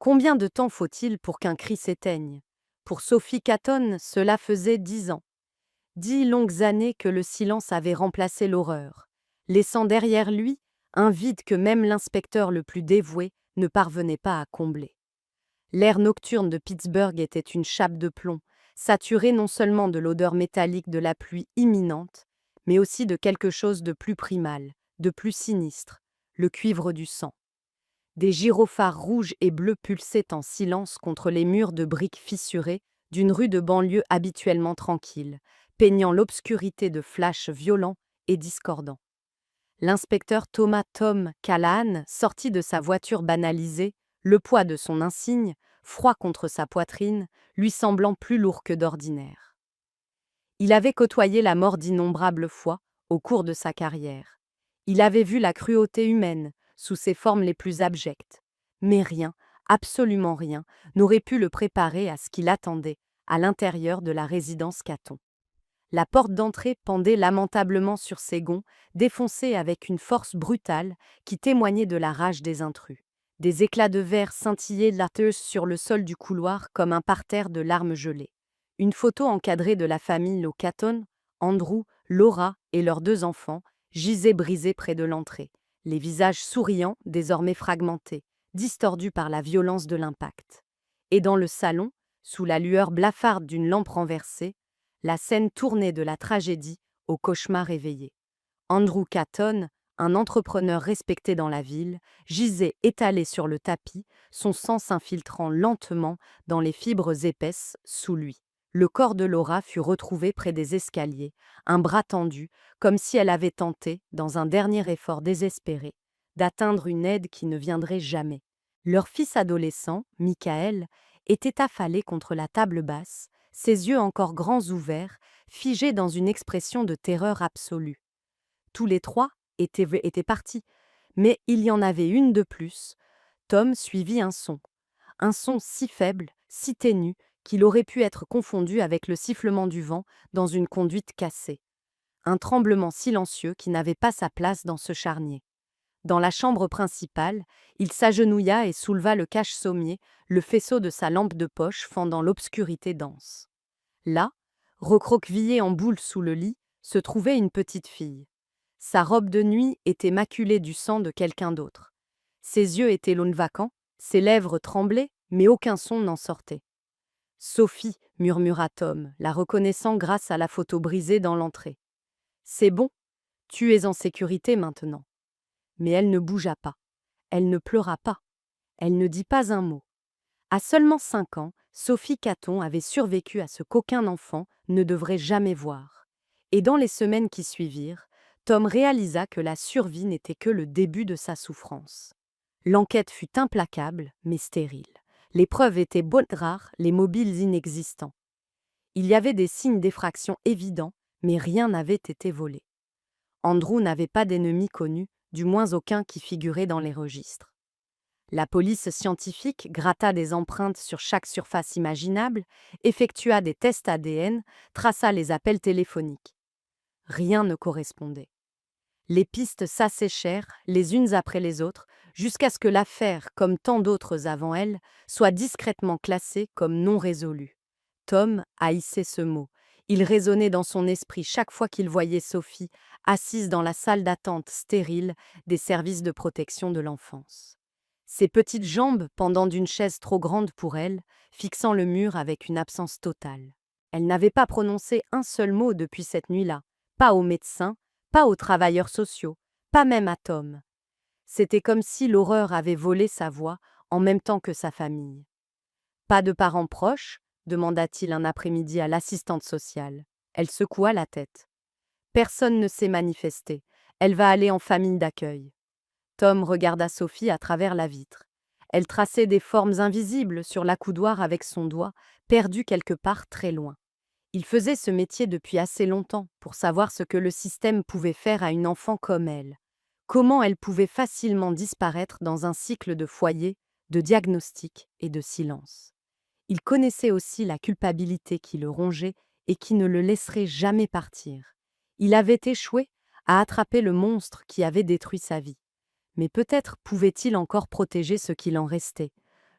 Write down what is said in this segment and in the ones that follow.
Combien de temps faut-il pour qu'un cri s'éteigne? Pour Sophie Catton, cela faisait 10 ans. 10 longues années que le silence avait remplacé l'horreur, laissant derrière lui un vide que même l'inspecteur le plus dévoué ne parvenait pas à combler. L'air nocturne de Pittsburgh était une chape de plomb, saturée non seulement de l'odeur métallique de la pluie imminente, mais aussi de quelque chose de plus primal, de plus sinistre, le cuivre du sang. Des gyrophares rouges et bleus pulsaient en silence contre les murs de briques fissurées d'une rue de banlieue habituellement tranquille, peignant l'obscurité de flashs violents et discordants. L'inspecteur Thomas Tom Callahan sortit de sa voiture banalisée, le poids de son insigne, froid contre sa poitrine, lui semblant plus lourd que d'ordinaire. Il avait côtoyé la mort d'innombrables fois au cours de sa carrière. Il avait vu la cruauté humaine sous ses formes les plus abjectes. Mais rien, absolument rien, n'aurait pu le préparer à ce qu'il attendait à l'intérieur de la résidence Catton. La porte d'entrée pendait lamentablement sur ses gonds, défoncée avec une force brutale qui témoignait de la rage des intrus. Des éclats de verre scintillaient lateuse sur le sol du couloir comme un parterre de larmes gelées. Une photo encadrée de la famille Catton, Andrew, Laura et leurs 2 enfants, gisait brisée près de l'entrée, les visages souriants, désormais fragmentés, distordus par la violence de l'impact. Et dans le salon, sous la lueur blafarde d'une lampe renversée, la scène tournait de la tragédie au cauchemar éveillé. Andrew Catton, un entrepreneur respecté dans la ville, gisait étalé sur le tapis, son sang s'infiltrant lentement dans les fibres épaisses sous lui. Le corps de Laura fut retrouvé près des escaliers, un bras tendu, comme si elle avait tenté, dans un dernier effort désespéré, d'atteindre une aide qui ne viendrait jamais. Leur fils adolescent, Michael, était affalé contre la table basse, ses yeux encore grands ouverts, figés dans une expression de terreur absolue. Tous les trois étaient partis, mais il y en avait une de plus. Tom suivit un son si faible, si ténu, qu'il aurait pu être confondu avec le sifflement du vent dans une conduite cassée. Un tremblement silencieux qui n'avait pas sa place dans ce charnier. Dans la chambre principale, il s'agenouilla et souleva le cache-sommier, le faisceau de sa lampe de poche fendant l'obscurité dense. Là, recroquevillée en boule sous le lit, se trouvait une petite fille. Sa robe de nuit était maculée du sang de quelqu'un d'autre. Ses yeux étaient vacants, ses lèvres tremblaient, mais aucun son n'en sortait. « Sophie » murmura Tom, la reconnaissant grâce à la photo brisée dans l'entrée. « C'est bon, tu es en sécurité maintenant. » Mais elle ne bougea pas. Elle ne pleura pas. Elle ne dit pas un mot. À seulement 5 ans, Sophie Catton avait survécu à ce qu'aucun enfant ne devrait jamais voir. Et dans les semaines qui suivirent, Tom réalisa que la survie n'était que le début de sa souffrance. L'enquête fut implacable, mais stérile. Les preuves étaient rares, les mobiles inexistants. Il y avait des signes d'effraction évidents, mais rien n'avait été volé. Andrew n'avait pas d'ennemi connu, du moins aucun qui figurait dans les registres. La police scientifique gratta des empreintes sur chaque surface imaginable, effectua des tests ADN, traça les appels téléphoniques. Rien ne correspondait. Les pistes s'asséchèrent, les unes après les autres, jusqu'à ce que l'affaire, comme tant d'autres avant elle, soit discrètement classée comme non résolue. Tom haïssait ce mot. Il résonnait dans son esprit chaque fois qu'il voyait Sophie, assise dans la salle d'attente stérile des services de protection de l'enfance. Ses petites jambes pendant d'une chaise trop grande pour elle, fixant le mur avec une absence totale. Elle n'avait pas prononcé un seul mot depuis cette nuit-là, pas au médecin, pas aux travailleurs sociaux, pas même à Tom. C'était comme si l'horreur avait volé sa voix en même temps que sa famille. « Pas de parents proches ?» demanda-t-il un après-midi à l'assistante sociale. Elle secoua la tête. « Personne ne s'est manifesté. Elle va aller en famille d'accueil. » Tom regarda Sophie à travers la vitre. Elle traçait des formes invisibles sur l'accoudoir avec son doigt, perdu quelque part très loin. Il faisait ce métier depuis assez longtemps pour savoir ce que le système pouvait faire à une enfant comme elle. Comment elle pouvait facilement disparaître dans un cycle de foyer, de diagnostic et de silence. Il connaissait aussi la culpabilité qui le rongeait et qui ne le laisserait jamais partir. Il avait échoué à attraper le monstre qui avait détruit sa vie. Mais peut-être pouvait-il encore protéger ce qu'il en restait,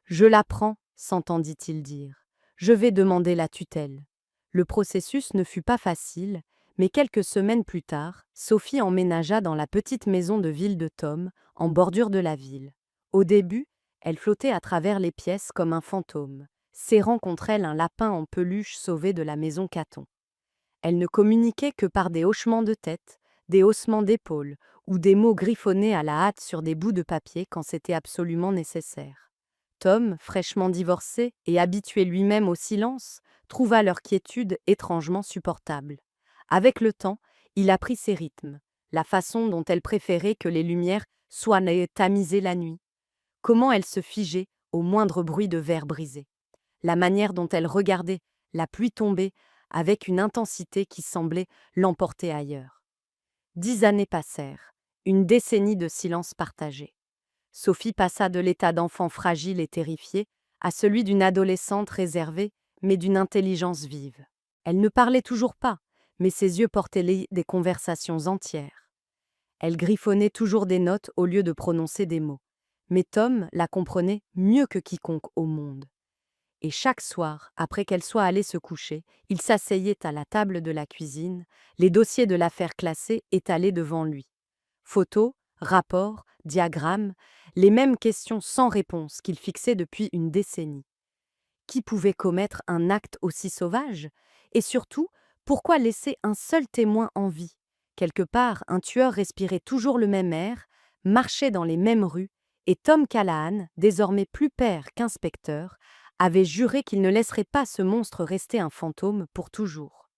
Je la prends, s'entendit-il dire. Je vais demander la tutelle. Le processus ne fut pas facile, mais quelques semaines plus tard, Sophie emménagea dans la petite maison de ville de Tom, en bordure de la ville. Au début, elle flottait à travers les pièces comme un fantôme, serrant contre elle un lapin en peluche sauvé de la maison Caton. Elle ne communiquait que par des hochements de tête, des haussements d'épaules ou des mots griffonnés à la hâte sur des bouts de papier quand c'était absolument nécessaire. Tom, fraîchement divorcé et habitué lui-même au silence, trouva leur quiétude étrangement supportable. Avec le temps, il apprit ses rythmes, la façon dont elle préférait que les lumières soient tamisées la nuit, comment elle se figeait au moindre bruit de verre brisé, la manière dont elle regardait la pluie tomber avec une intensité qui semblait l'emporter ailleurs. 10 années passèrent, une décennie de silence partagé. Sophie passa de l'état d'enfant fragile et terrifié à celui d'une adolescente réservée, mais d'une intelligence vive. Elle ne parlait toujours pas, mais ses yeux portaient des conversations entières. Elle griffonnait toujours des notes au lieu de prononcer des mots. Mais Tom la comprenait mieux que quiconque au monde. Et chaque soir, après qu'elle soit allée se coucher, il s'asseyait à la table de la cuisine, les dossiers de l'affaire classés étalés devant lui. Photos, rapports, diagrammes, les mêmes questions sans réponse qu'il fixait depuis une décennie. Qui pouvait commettre un acte aussi sauvage? Et surtout, pourquoi laisser un seul témoin en vie? Quelque part, un tueur respirait toujours le même air, marchait dans les mêmes rues, et Tom Callahan, désormais plus père qu'inspecteur, avait juré qu'il ne laisserait pas ce monstre rester un fantôme pour toujours.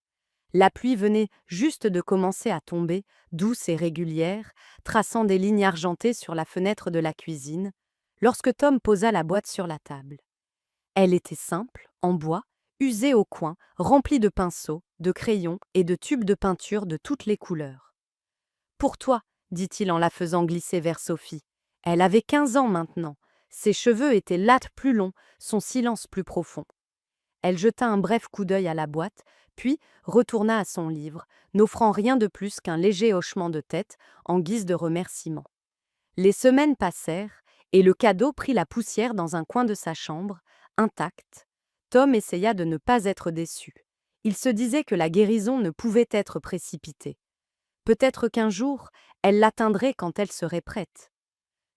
La pluie venait juste de commencer à tomber, douce et régulière, traçant des lignes argentées sur la fenêtre de la cuisine, lorsque Tom posa la boîte sur la table. Elle était simple, en bois, usée au coin, remplie de pinceaux, de crayons et de tubes de peinture de toutes les couleurs. Pour toi, dit-il en la faisant glisser vers Sophie. Elle avait 15 ans maintenant. Ses cheveux étaient lattes plus longs, son silence plus profond. Elle jeta un bref coup d'œil à la boîte, puis retourna à son livre, n'offrant rien de plus qu'un léger hochement de tête en guise de remerciement. Les semaines passèrent, et le cadeau prit la poussière dans un coin de sa chambre, intact. Tom essaya de ne pas être déçu. Il se disait que la guérison ne pouvait être précipitée. Peut-être qu'un jour, elle l'atteindrait quand elle serait prête.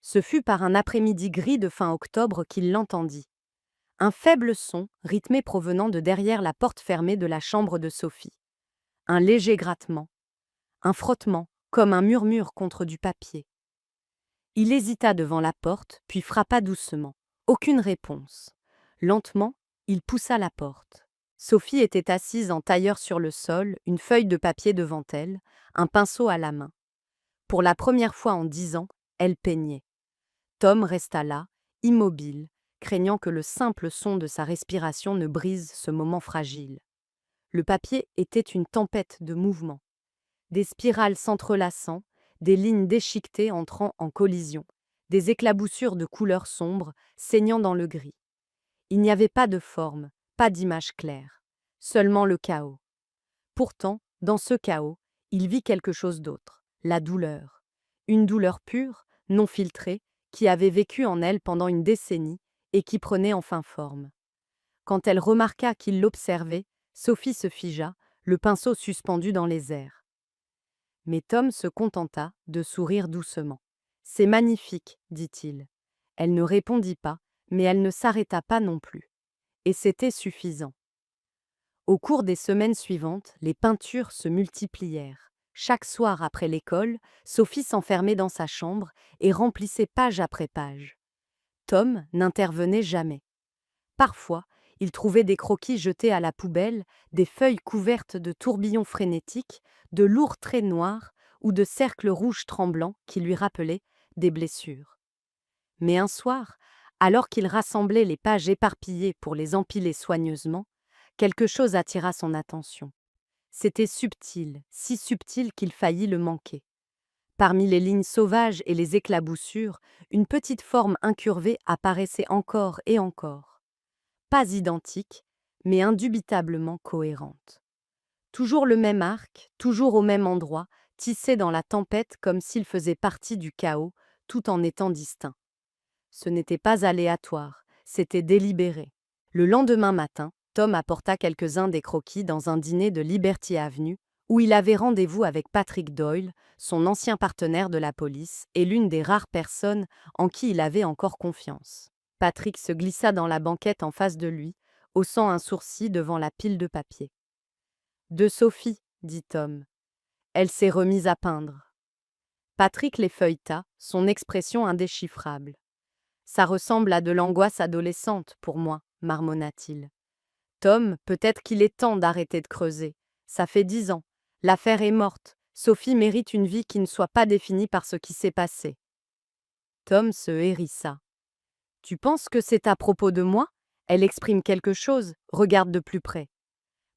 Ce fut par un après-midi gris de fin octobre qu'il l'entendit. Un faible son, rythmé provenant de derrière la porte fermée de la chambre de Sophie. Un léger grattement. Un frottement, comme un murmure contre du papier. Il hésita devant la porte, puis frappa doucement. Aucune réponse. Lentement, il poussa la porte. Sophie était assise en tailleur sur le sol, une feuille de papier devant elle, un pinceau à la main. Pour la première fois en 10 ans, elle peignait. Tom resta là, immobile, craignant que le simple son de sa respiration ne brise ce moment fragile. Le papier était une tempête de mouvements. Des spirales s'entrelaçant, des lignes déchiquetées entrant en collision, des éclaboussures de couleurs sombres saignant dans le gris. Il n'y avait pas de forme, pas d'image claire, seulement le chaos. Pourtant, dans ce chaos, il vit quelque chose d'autre, la douleur. Une douleur pure, non filtrée, qui avait vécu en elle pendant une décennie et qui prenait enfin forme. Quand elle remarqua qu'il l'observait, Sophie se figea, le pinceau suspendu dans les airs. Mais Tom se contenta de sourire doucement. « C'est magnifique, dit-il. » Elle ne répondit pas, mais elle ne s'arrêta pas non plus. Et c'était suffisant. Au cours des semaines suivantes, les peintures se multiplièrent. Chaque soir après l'école, Sophie s'enfermait dans sa chambre et remplissait page après page. Tom n'intervenait jamais. Parfois, il trouvait des croquis jetés à la poubelle, des feuilles couvertes de tourbillons frénétiques, de lourds traits noirs ou de cercles rouges tremblants qui lui rappelaient des blessures. Mais un soir, alors qu'il rassemblait les pages éparpillées pour les empiler soigneusement, quelque chose attira son attention. C'était subtil, si subtil qu'il faillit le manquer. Parmi les lignes sauvages et les éclaboussures, une petite forme incurvée apparaissait encore et encore. Pas identique, mais indubitablement cohérente. Toujours le même arc, toujours au même endroit, tissé dans la tempête comme s'il faisait partie du chaos, tout en étant distinct. Ce n'était pas aléatoire, C'était délibéré. Le lendemain matin, Tom apporta quelques-uns des croquis dans un dîner de Liberty Avenue, où il avait rendez-vous avec Patrick Doyle, son ancien partenaire de la police et l'une des rares personnes en qui il avait encore confiance. Patrick se glissa dans la banquette en face de lui, haussant un sourcil devant la pile de papier. « De Sophie, » dit Tom. « Elle s'est remise à peindre. » Patrick les feuilleta, son expression indéchiffrable. « Ça ressemble à de l'angoisse adolescente pour moi, » marmonna-t-il. « Tom, peut-être qu'il est temps d'arrêter de creuser. Ça fait 10 ans. L'affaire est morte. Sophie mérite une vie qui ne soit pas définie par ce qui s'est passé. » Tom se hérissa. « Tu penses que c'est à propos de moi ? Elle exprime quelque chose, regarde de plus près. »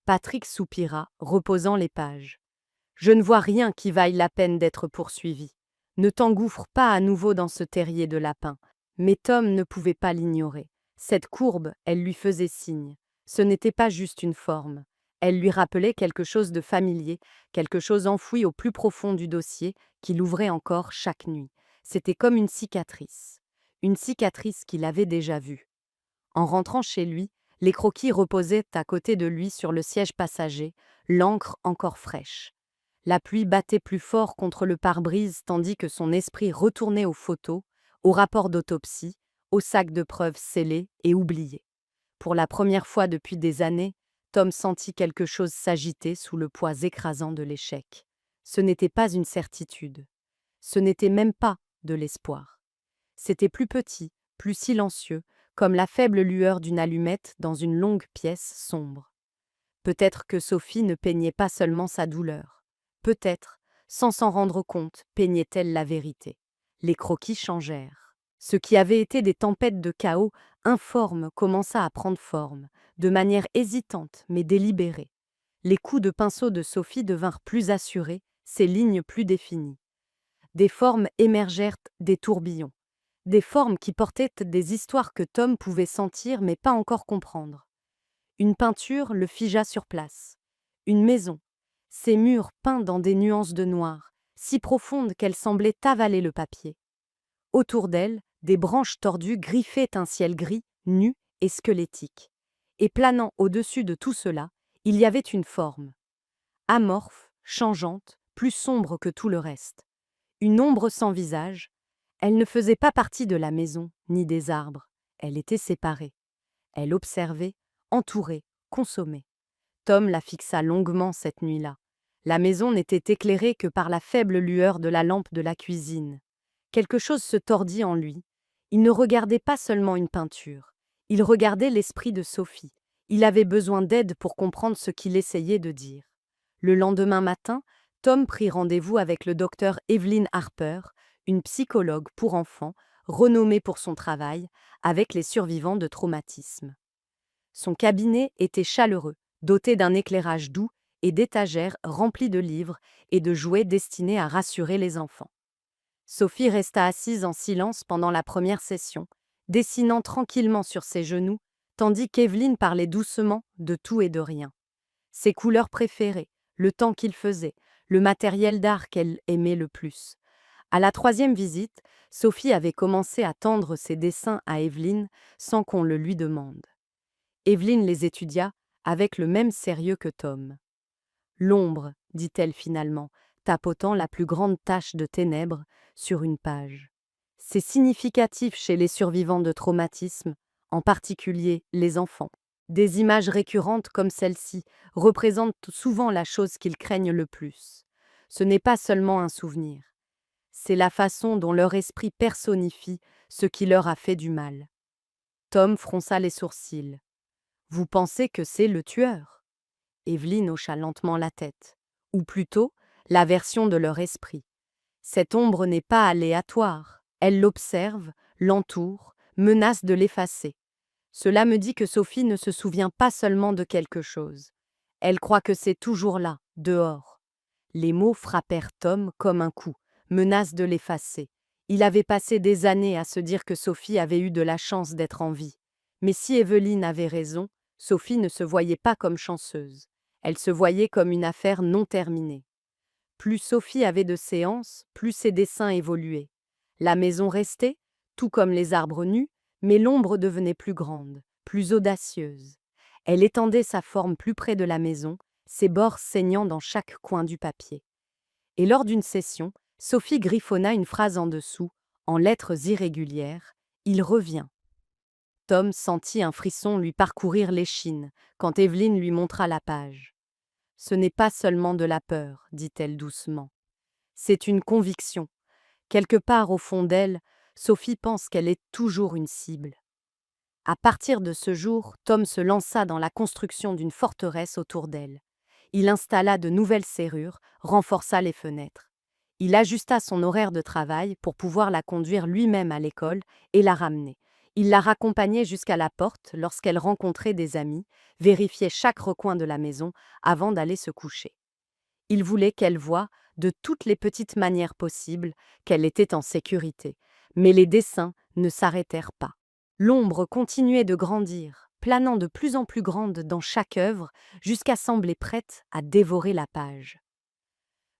Patrick soupira, reposant les pages. « Je ne vois rien qui vaille la peine d'être poursuivi. Ne t'engouffre pas à nouveau dans ce terrier de lapins. » Mais Tom ne pouvait pas l'ignorer. Cette courbe, elle lui faisait signe. Ce n'était pas juste une forme. Elle lui rappelait quelque chose de familier, quelque chose enfoui au plus profond du dossier, qu'il ouvrait encore chaque nuit. C'était comme une cicatrice qu'il avait déjà vue. En rentrant chez lui, les croquis reposaient à côté de lui sur le siège passager, l'encre encore fraîche. La pluie battait plus fort contre le pare-brise tandis que son esprit retournait aux photos, aux rapports d'autopsie, aux sacs de preuves scellés et oubliés. Pour la première fois depuis des années, Tom sentit quelque chose s'agiter sous le poids écrasant de l'échec. Ce n'était pas une certitude. Ce n'était même pas de l'espoir. C'était plus petit, plus silencieux, comme la faible lueur d'une allumette dans une longue pièce sombre. Peut-être que Sophie ne peignait pas seulement sa douleur. Peut-être, sans s'en rendre compte, peignait-elle la vérité. Les croquis changèrent. Ce qui avait été des tempêtes de chaos informes commença à prendre forme, de manière hésitante mais délibérée. Les coups de pinceau de Sophie devinrent plus assurés, ses lignes plus définies. Des formes émergèrent des tourbillons. Des formes qui portaient des histoires que Tom pouvait sentir mais pas encore comprendre. Une peinture le figea sur place. Une maison. Ses murs peints dans des nuances de noir, si profondes qu'elles semblaient avaler le papier. Autour d'elle, des branches tordues griffaient un ciel gris, nu et squelettique. Et planant au-dessus de tout cela, il y avait une forme. Amorphe, changeante, plus sombre que tout le reste. Une ombre sans visage. Elle ne faisait pas partie de la maison, ni des arbres. Elle était séparée. Elle observait, entourait, consommait. Tom la fixa longuement cette nuit-là. La maison n'était éclairée que par la faible lueur de la lampe de la cuisine. Quelque chose se tordit en lui. Il ne regardait pas seulement une peinture. Il regardait l'esprit de Sophie. Il avait besoin d'aide pour comprendre ce qu'il essayait de dire. Le lendemain matin, Tom prit rendez-vous avec le docteur Evelyn Harper, une psychologue pour enfants, renommée pour son travail avec les survivants de traumatismes. Son cabinet était chaleureux, doté d'un éclairage doux et d'étagères remplies de livres et de jouets destinés à rassurer les enfants. Sophie resta assise en silence pendant la première session, dessinant tranquillement sur ses genoux, tandis qu'Evelyn parlait doucement de tout et de rien. Ses couleurs préférées, le temps qu'il faisait, le matériel d'art qu'elle aimait le plus. À la 3e visite, Sophie avait commencé à tendre ses dessins à Evelyn sans qu'on le lui demande. Evelyn les étudia avec le même sérieux que Tom. « L'ombre, dit-elle finalement, tapotant la plus grande tache de ténèbres sur une page. C'est significatif chez les survivants de traumatisme, en particulier les enfants. Des images récurrentes comme celle-ci représentent souvent la chose qu'ils craignent le plus. Ce n'est pas seulement un souvenir. C'est la façon dont leur esprit personnifie ce qui leur a fait du mal. » Tom fronça les sourcils. « Vous pensez que c'est le tueur ?» Evelyn hocha lentement la tête. « Ou plutôt, la version de leur esprit. Cette ombre n'est pas aléatoire. Elle l'observe, l'entoure, menace de l'effacer. Cela me dit que Sophie ne se souvient pas seulement de quelque chose. Elle croit que c'est toujours là, dehors. » Les mots frappèrent Tom comme un coup, menace de l'effacer. Il avait passé des années à se dire que Sophie avait eu de la chance d'être en vie. Mais si Evelyn avait raison, Sophie ne se voyait pas comme chanceuse. Elle se voyait comme une affaire non terminée. Plus Sophie avait de séances, plus ses dessins évoluaient. La maison restait, tout comme les arbres nus, Mais l'ombre devenait plus grande, plus audacieuse. Elle étendait sa forme plus près de la maison, ses bords saignant dans chaque coin du papier. Et lors d'une session, Sophie griffonna une phrase en dessous, en lettres irrégulières. Il revient. Tom sentit un frisson lui parcourir l'échine quand Evelyne lui montra la page. Ce n'est pas seulement de la peur, dit-elle doucement. C'est une conviction. Quelque part au fond d'elle, Sophie pense qu'elle est toujours une cible. À partir de ce jour, Tom se lança dans la construction d'une forteresse autour d'elle. Il installa de nouvelles serrures, renforça les fenêtres. Il ajusta son horaire de travail pour pouvoir la conduire lui-même à l'école et la ramener. Il la raccompagnait jusqu'à la porte lorsqu'elle rencontrait des amis, vérifiait chaque recoin de la maison avant d'aller se coucher. Il voulait qu'elle voie, de toutes les petites manières possibles, qu'elle était en sécurité. Mais les dessins ne s'arrêtèrent pas. L'ombre continuait de grandir, planant de plus en plus grande dans chaque œuvre, jusqu'à sembler prête à dévorer la page.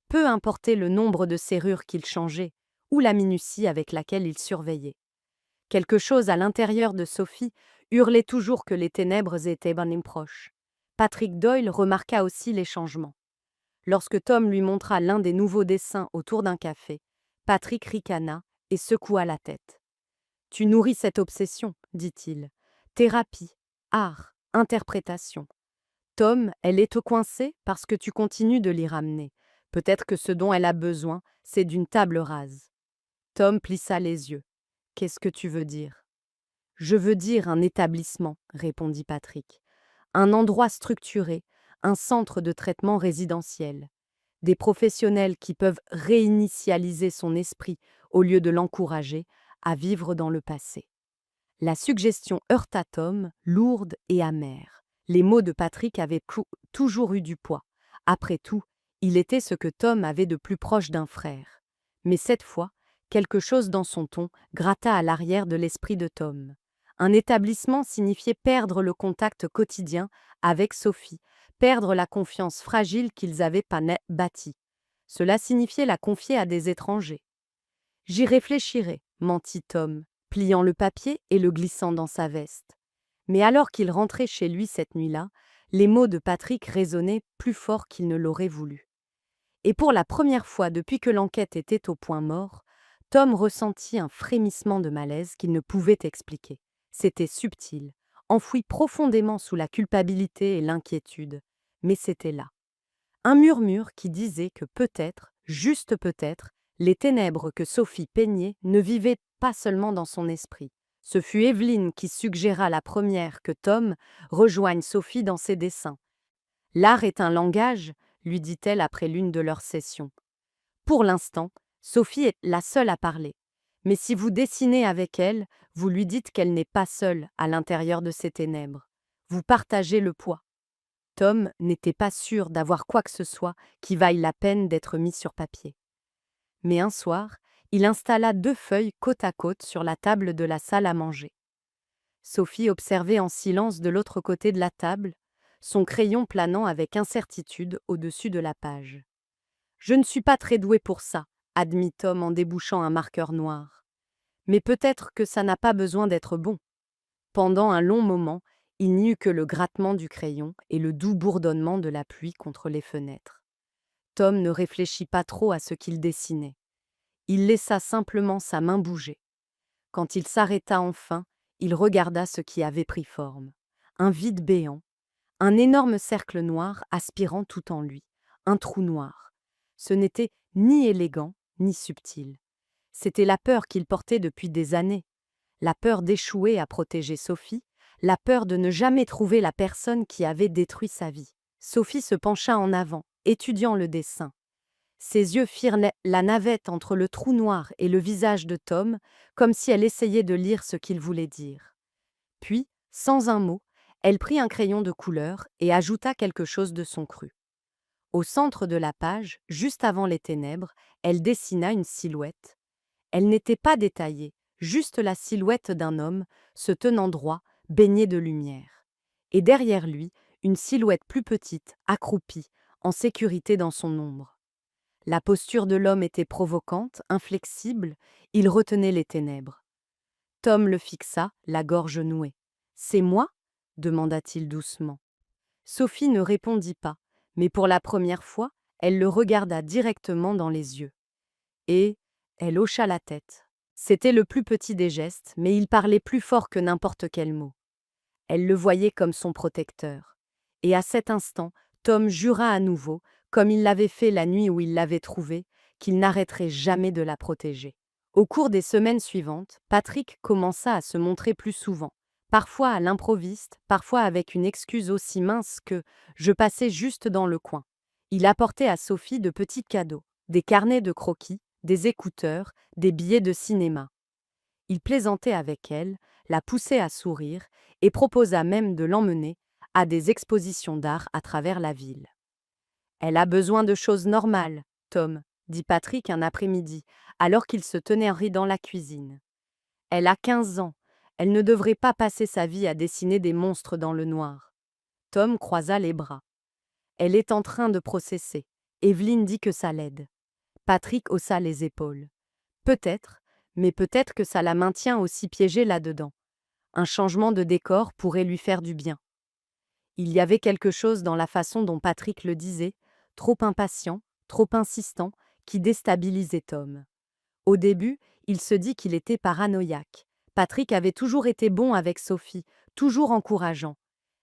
Peu importait le nombre de serrures qu'il changeait, ou la minutie avec laquelle il surveillait. Quelque chose à l'intérieur de Sophie hurlait toujours que les ténèbres étaient bien proches. Patrick Doyle remarqua aussi les changements. Lorsque Tom lui montra l'un des nouveaux dessins autour d'un café, Patrick ricana et secoua la tête. « Tu nourris cette obsession, dit-il. Thérapie, art, interprétation. Tom, elle est au coincé parce que tu continues de l'y ramener. Peut-être que ce dont elle a besoin, c'est d'une table rase. » Tom plissa les yeux. « Qu'est-ce que tu veux dire ?»« Je veux dire un établissement, répondit Patrick. Un endroit structuré, un centre de traitement résidentiel. Des professionnels qui peuvent réinitialiser son esprit au lieu de l'encourager à vivre dans le passé. » La suggestion heurta Tom, lourde et amère. Les mots de Patrick avaient toujours eu du poids. Après tout, il était ce que Tom avait de plus proche d'un frère. Mais cette fois, quelque chose dans son ton gratta à l'arrière de l'esprit de Tom. Un établissement signifiait perdre le contact quotidien avec Sophie, perdre la confiance fragile qu'ils avaient bâtie. Cela signifiait la confier à des étrangers. « J'y réfléchirai, mentit Tom, pliant le papier et le glissant dans sa veste. Mais alors qu'il rentrait chez lui cette nuit-là, les mots de Patrick résonnaient plus fort qu'il ne l'aurait voulu. Et pour la première fois depuis que l'enquête était au point mort, Tom ressentit un frémissement de malaise qu'il ne pouvait expliquer. C'était subtil, enfoui profondément sous la culpabilité et l'inquiétude, mais c'était là. Un murmure qui disait que peut-être, juste peut-être, les ténèbres que Sophie peignait ne vivaient pas seulement dans son esprit. Ce fut Evelyne qui suggéra la première que Tom rejoigne Sophie dans ses dessins. « L'art est un langage », lui dit-elle après l'une de leurs sessions. Pour l'instant, Sophie est la seule à parler. Mais si vous dessinez avec elle, vous lui dites qu'elle n'est pas seule à l'intérieur de ces ténèbres. Vous partagez le poids. Tom n'était pas sûr d'avoir quoi que ce soit qui vaille la peine d'être mis sur papier. Mais un soir, il installa 2 feuilles côte à côte sur la table de la salle à manger. Sophie observait en silence de l'autre côté de la table, son crayon planant avec incertitude au-dessus de la page. « Je ne suis pas très doué pour ça, » admit Tom en débouchant un marqueur noir. « Mais peut-être que ça n'a pas besoin d'être bon. » Pendant un long moment, il n'y eut que le grattement du crayon et le doux bourdonnement de la pluie contre les fenêtres. Tom ne réfléchit pas trop à ce qu'il dessinait. Il laissa simplement sa main bouger. Quand il s'arrêta enfin, il regarda ce qui avait pris forme. Un vide béant, un énorme cercle noir aspirant tout en lui, un trou noir. Ce n'était ni élégant, ni subtil. C'était la peur qu'il portait depuis des années. La peur d'échouer à protéger Sophie, la peur de ne jamais trouver la personne qui avait détruit sa vie. Sophie se pencha en avant, étudiant le dessin. Ses yeux firent la navette entre le trou noir et le visage de Tom, comme si elle essayait de lire ce qu'il voulait dire. Puis, sans un mot, elle prit un crayon de couleur et ajouta quelque chose de son cru. Au centre de la page, juste avant les ténèbres, elle dessina une silhouette. Elle n'était pas détaillée, juste la silhouette d'un homme, se tenant droit, baigné de lumière. Et derrière lui, une silhouette plus petite, accroupie, en sécurité dans son ombre. La posture de l'homme était provocante, inflexible, il retenait les ténèbres. Tom le fixa, la gorge nouée. « C'est moi » demanda-t-il doucement. Sophie ne répondit pas, mais pour la première fois, elle le regarda directement dans les yeux. Et elle hocha la tête. C'était le plus petit des gestes, mais il parlait plus fort que n'importe quel mot. Elle le voyait comme son protecteur. Et à cet instant, Tom jura à nouveau, comme il l'avait fait la nuit où il l'avait trouvée, qu'il n'arrêterait jamais de la protéger. Au cours des semaines suivantes, Patrick commença à se montrer plus souvent, parfois à l'improviste, parfois avec une excuse aussi mince que « je passais juste dans le coin ». Il apportait à Sophie de petits cadeaux, des carnets de croquis, des écouteurs, des billets de cinéma. Il plaisantait avec elle, la poussait à sourire et proposa même de l'emmener à des expositions d'art à travers la ville. « Elle a besoin de choses normales, Tom », dit Patrick un après-midi, alors qu'il se tenait ri dans la cuisine. « Elle a 15 ans, elle ne devrait pas passer sa vie à dessiner des monstres dans le noir. » Tom croisa les bras. « Elle est en train de processer. Evelyne dit que ça l'aide. » Patrick haussa les épaules. « Peut-être, mais peut-être que ça la maintient aussi piégée là-dedans. Un changement de décor pourrait lui faire du bien. » Il y avait quelque chose dans la façon dont Patrick le disait, trop impatient, trop insistant, qui déstabilisait Tom. Au début, il se dit qu'il était paranoïaque. Patrick avait toujours été bon avec Sophie, toujours encourageant.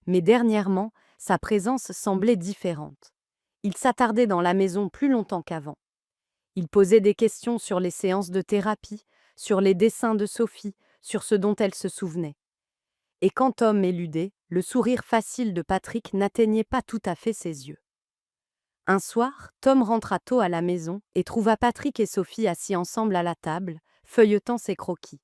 Mais dernièrement, sa présence semblait différente. Il s'attardait dans la maison plus longtemps qu'avant. Il posait des questions sur les séances de thérapie, sur les dessins de Sophie, sur ce dont elle se souvenait. Et quand Tom éludait, le sourire facile de Patrick n'atteignait pas tout à fait ses yeux. Un soir, Tom rentra tôt à la maison et trouva Patrick et Sophie assis ensemble à la table, feuilletant ses croquis.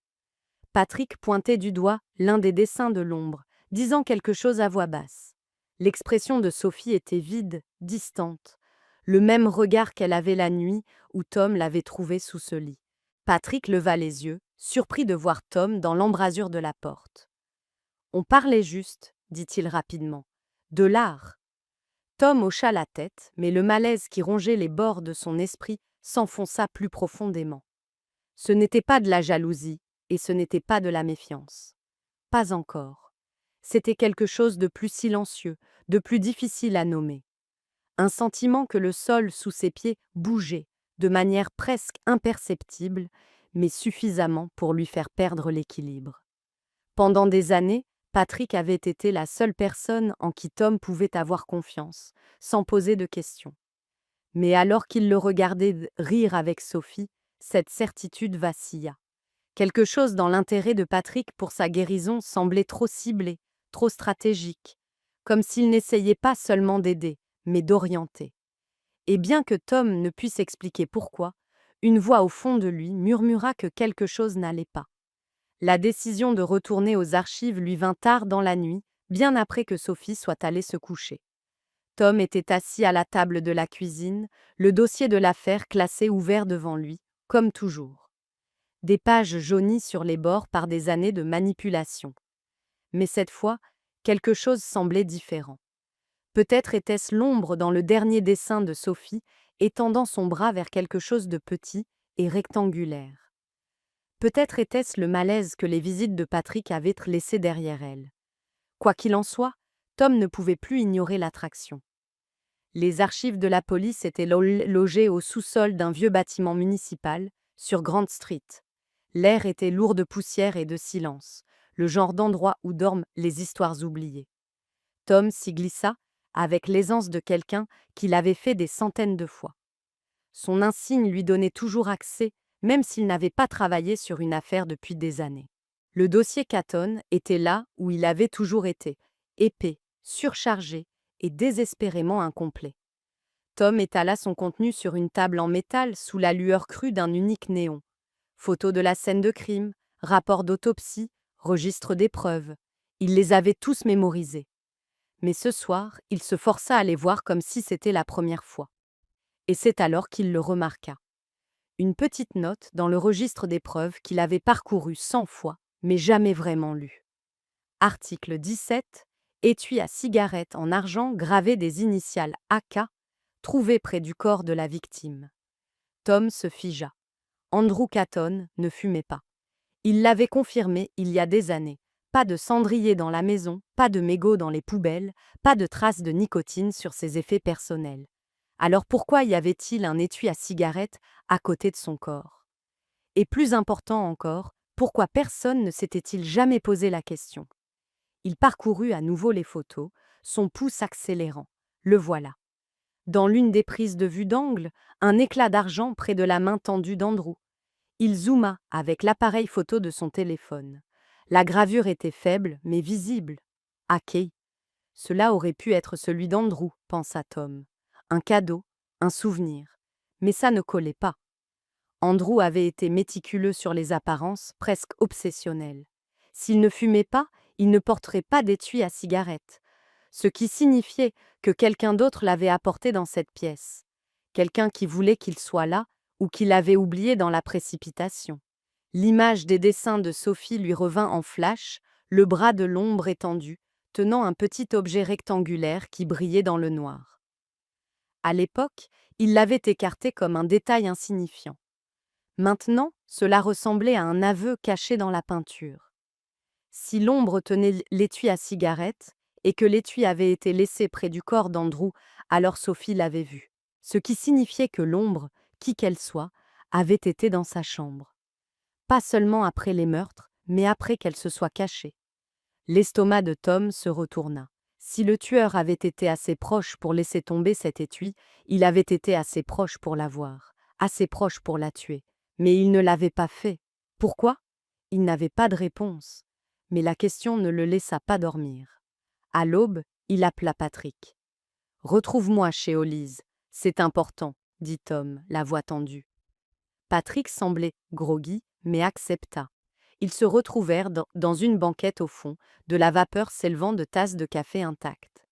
Patrick pointait du doigt l'un des dessins de l'ombre, disant quelque chose à voix basse. L'expression de Sophie était vide, distante, le même regard qu'elle avait la nuit où Tom l'avait trouvée sous ce lit. Patrick leva les yeux, surpris de voir Tom dans l'embrasure de la porte. « On parlait juste, » dit-il rapidement. « De l'art. » Tom hocha la tête, mais le malaise qui rongeait les bords de son esprit s'enfonça plus profondément. Ce n'était pas de la jalousie, et ce n'était pas de la méfiance. Pas encore. C'était quelque chose de plus silencieux, de plus difficile à nommer. Un sentiment que le sol sous ses pieds bougeait, de manière presque imperceptible, mais suffisamment pour lui faire perdre l'équilibre. Pendant des années, Patrick avait été la seule personne en qui Tom pouvait avoir confiance, sans poser de questions. Mais alors qu'il le regardait rire avec Sophie, cette certitude vacilla. Quelque chose dans l'intérêt de Patrick pour sa guérison semblait trop ciblé, trop stratégique, comme s'il n'essayait pas seulement d'aider, mais d'orienter. Et bien que Tom ne puisse expliquer pourquoi, une voix au fond de lui murmura que quelque chose n'allait pas. La décision de retourner aux archives lui vint tard dans la nuit, bien après que Sophie soit allée se coucher. Tom était assis à la table de la cuisine, le dossier de l'affaire classé ouvert devant lui, comme toujours. Des pages jaunies sur les bords par des années de manipulation. Mais cette fois, quelque chose semblait différent. Peut-être était-ce l'ombre dans le dernier dessin de Sophie, étendant son bras vers quelque chose de petit et rectangulaire. Peut-être était-ce le malaise que les visites de Patrick avaient laissé derrière elle. Quoi qu'il en soit, Tom ne pouvait plus ignorer l'attraction. Les archives de la police étaient logées au sous-sol d'un vieux bâtiment municipal, sur Grant Street. L'air était lourd de poussière et de silence, le genre d'endroit où dorment les histoires oubliées. Tom s'y glissa, avec l'aisance de quelqu'un qui l'avait fait des centaines de fois. Son insigne lui donnait toujours accès, même s'il n'avait pas travaillé sur une affaire depuis des années. Le dossier Catton était là où il avait toujours été, épais, surchargé et désespérément incomplet. Tom étala son contenu sur une table en métal sous la lueur crue d'un unique néon. Photos de la scène de crime, rapports d'autopsie, registres des preuves. Il les avait tous mémorisés. Mais ce soir, il se força à les voir comme si c'était la première fois. Et c'est alors qu'il le remarqua. Une petite note dans le registre des preuves qu'il avait parcouru 100 fois, mais jamais vraiment lu. Article 17, étui à cigarette en argent gravé des initiales AK, trouvé près du corps de la victime. Tom se figea. Andrew Catton ne fumait pas. Il l'avait confirmé il y a des années. Pas de cendrier dans la maison, pas de mégots dans les poubelles, pas de traces de nicotine sur ses effets personnels. Alors pourquoi y avait-il un étui à cigarette à côté de son corps? Et plus important encore, pourquoi personne ne s'était-il jamais posé la question? Il parcourut à nouveau les photos, son pouce accélérant. Le voilà. Dans l'une des prises de vue d'angle, un éclat d'argent près de la main tendue d'Andrew. Il zooma avec l'appareil photo de son téléphone. La gravure était faible, mais visible. Ah, Kay. Cela aurait pu être celui d'Andrew, pensa Tom. Un cadeau, un souvenir. Mais ça ne collait pas. Andrew avait été méticuleux sur les apparences, presque obsessionnel. S'il ne fumait pas, il ne porterait pas d'étui à cigarette, ce qui signifiait que quelqu'un d'autre l'avait apporté dans cette pièce. Quelqu'un qui voulait qu'il soit là ou qui l'avait oublié dans la précipitation. L'image des dessins de Sophie lui revint en flash, le bras de l'ombre étendu, tenant un petit objet rectangulaire qui brillait dans le noir. À l'époque, il l'avait écarté comme un détail insignifiant. Maintenant, cela ressemblait à un aveu caché dans la peinture. Si l'ombre tenait l'étui à cigarette et que l'étui avait été laissé près du corps d'Andrew, alors Sophie l'avait vu. Ce qui signifiait que l'ombre, qui qu'elle soit, avait été dans sa chambre. Pas seulement après les meurtres, mais après qu'elle se soit cachée. L'estomac de Tom se retourna. Si le tueur avait été assez proche pour laisser tomber cet étui, il avait été assez proche pour la voir, assez proche pour la tuer. Mais il ne l'avait pas fait. Pourquoi? Il n'avait pas de réponse. Mais la question ne le laissa pas dormir. À l'aube, il appela Patrick. « Retrouve-moi chez Hollis. C'est important, » dit Tom, la voix tendue. Patrick semblait groggy, mais accepta. Ils se retrouvèrent dans une banquette au fond, de la vapeur s'élevant de tasses de café intactes.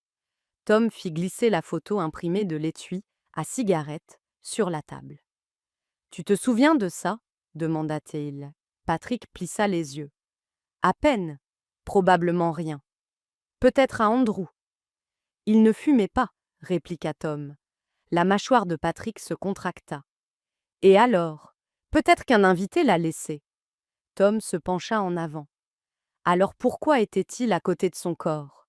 Tom fit glisser la photo imprimée de l'étui, à cigarette, sur la table. « Tu te souviens de ça ?» demanda-t-il. Patrick plissa les yeux. « À peine. Probablement rien. Peut-être à Andrew. » « Il ne fumait pas, » répliqua Tom. La mâchoire de Patrick se contracta. « Et alors? Peut-être qu'un invité l'a laissé. » Tom se pencha en avant. Alors pourquoi était-il à côté de son corps?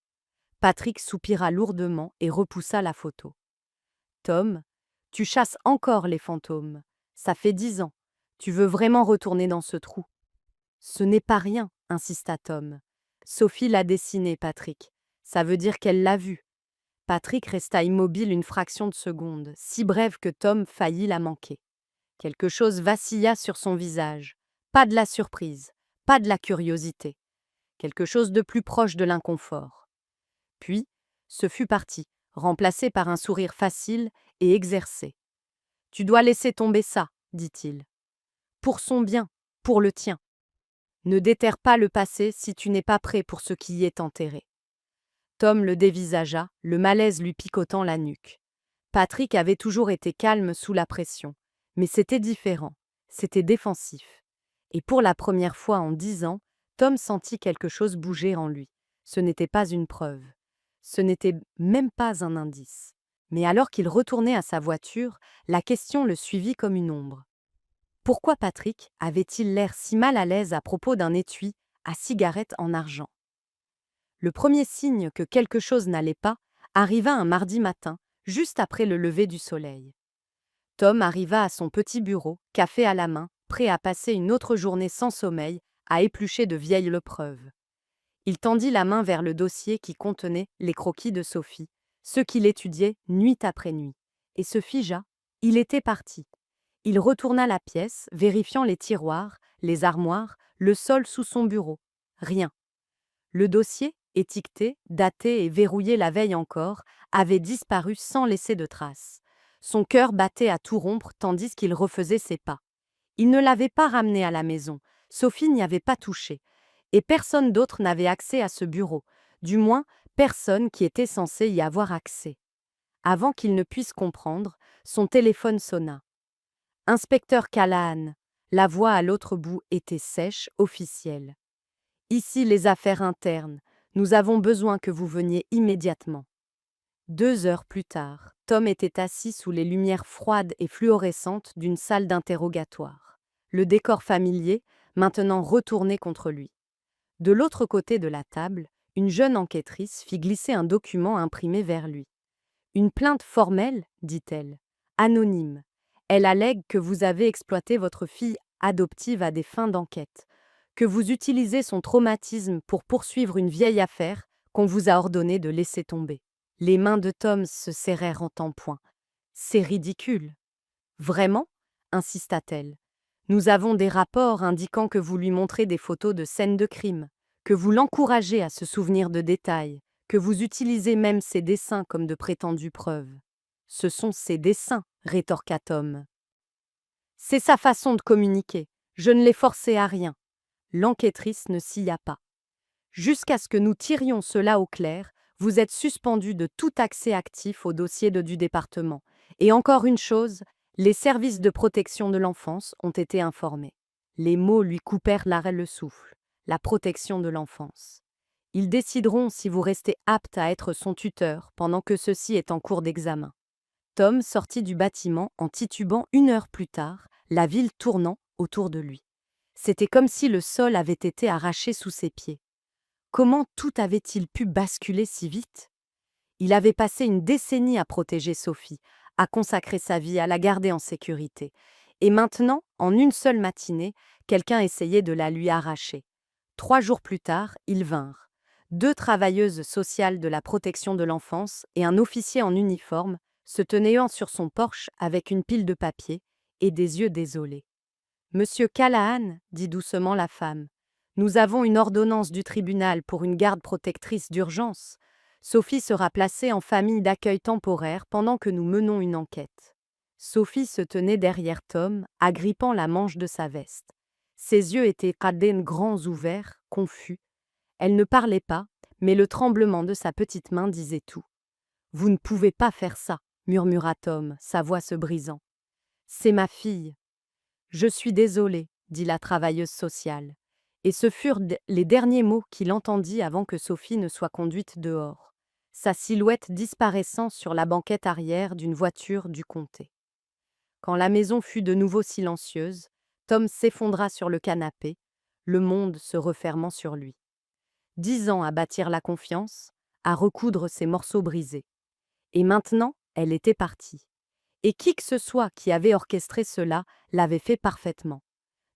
Patrick soupira lourdement et repoussa la photo. « Tom, tu chasses encore les fantômes. Ça fait 10 ans. Tu veux vraiment retourner dans ce trou? » « Ce n'est pas rien, » insista Tom. « Sophie l'a dessiné, Patrick. Ça veut dire qu'elle l'a vu. » Patrick resta immobile une fraction de seconde, si brève que Tom faillit la manquer. Quelque chose vacilla sur son visage. Pas de la surprise, pas de la curiosité. Quelque chose de plus proche de l'inconfort. Puis, ce fut parti, remplacé par un sourire facile et exercé. « Tu dois laisser tomber ça, » dit-il. « Pour son bien, pour le tien. Ne déterre pas le passé si tu n'es pas prêt pour ce qui y est enterré. » Tom le dévisagea, le malaise lui picotant la nuque. Patrick avait toujours été calme sous la pression, mais c'était différent, c'était défensif. Et pour la première fois en 10 ans, Tom sentit quelque chose bouger en lui. Ce n'était pas une preuve. Ce n'était même pas un indice. Mais alors qu'il retournait à sa voiture, la question le suivit comme une ombre. Pourquoi Patrick avait-il l'air si mal à l'aise à propos d'un étui à cigarette en argent? Le premier signe que quelque chose n'allait pas arriva un mardi matin, juste après le lever du soleil. Tom arriva à son petit bureau, café à la main, prêt à passer une autre journée sans sommeil, à éplucher de vieilles preuves. Il tendit la main vers le dossier qui contenait les croquis de Sophie, ceux qu'il étudiait nuit après nuit, et se figea. Il était parti. Il retourna la pièce, vérifiant les tiroirs, les armoires, le sol sous son bureau. Rien. Le dossier, étiqueté, daté et verrouillé la veille encore, avait disparu sans laisser de traces. Son cœur battait à tout rompre tandis qu'il refaisait ses pas. Il ne l'avait pas ramené à la maison, Sophie n'y avait pas touché, et personne d'autre n'avait accès à ce bureau, du moins personne qui était censé y avoir accès. Avant qu'il ne puisse comprendre, son téléphone sonna. « Inspecteur Callahan !» La voix à l'autre bout était sèche, officielle. « Ici les affaires internes. Nous avons besoin que vous veniez immédiatement. » 2 heures plus tard, Tom était assis sous les lumières froides et fluorescentes d'une salle d'interrogatoire. Le décor familier, maintenant retournée contre lui. De l'autre côté de la table, une jeune enquêtrice fit glisser un document imprimé vers lui. Une plainte formelle, dit-elle, anonyme. Elle allègue que vous avez exploité votre fille adoptive à des fins d'enquête, que vous utilisez son traumatisme pour poursuivre une vieille affaire qu'on vous a ordonné de laisser tomber. Les mains de Tom se serrèrent en tampon. C'est ridicule. Vraiment? Insista-t-elle. Nous avons des rapports indiquant que vous lui montrez des photos de scènes de crime, que vous l'encouragez à se souvenir de détails, que vous utilisez même ses dessins comme de prétendues preuves. Ce sont ses dessins, rétorqua Tom. C'est sa façon de communiquer. Je ne l'ai forcé à rien. L'enquêtrice ne scia pas. Jusqu'à ce que nous tirions cela au clair, vous êtes suspendu de tout accès actif au dossier du département. Et encore une chose, les services de protection de l'enfance ont été informés. Les mots lui coupèrent le souffle. La protection de l'enfance. Ils décideront si vous restez apte à être son tuteur pendant que ceci est en cours d'examen. Tom sortit du bâtiment en titubant 1 heure plus tard, la ville tournant autour de lui. C'était comme si le sol avait été arraché sous ses pieds. Comment tout avait-il pu basculer si vite? Il avait passé une décennie à protéger Sophie, à consacrer sa vie, à la garder en sécurité. Et maintenant, en une seule matinée, quelqu'un essayait de la lui arracher. 3 jours plus tard, ils vinrent. 2 travailleuses sociales de la protection de l'enfance et un officier en uniforme, se tenant sur son porche avec une pile de papier et des yeux désolés. « Monsieur Callahan, dit doucement la femme, nous avons une ordonnance du tribunal pour une garde protectrice d'urgence. Sophie sera placée en famille d'accueil temporaire pendant que nous menons une enquête. » Sophie se tenait derrière Tom, agrippant la manche de sa veste. Ses yeux étaient grands ouverts, confus. Elle ne parlait pas, mais le tremblement de sa petite main disait tout. « Vous ne pouvez pas faire ça, murmura Tom, sa voix se brisant. C'est ma fille. Je suis désolée, dit la travailleuse sociale. Et ce furent les derniers mots qu'il entendit avant que Sophie ne soit conduite dehors, sa silhouette disparaissant sur la banquette arrière d'une voiture du comté. Quand la maison fut de nouveau silencieuse, Tom s'effondra sur le canapé, le monde se refermant sur lui. 10 ans à bâtir la confiance, à recoudre ses morceaux brisés. Et maintenant, elle était partie. Et qui que ce soit qui avait orchestré cela l'avait fait parfaitement.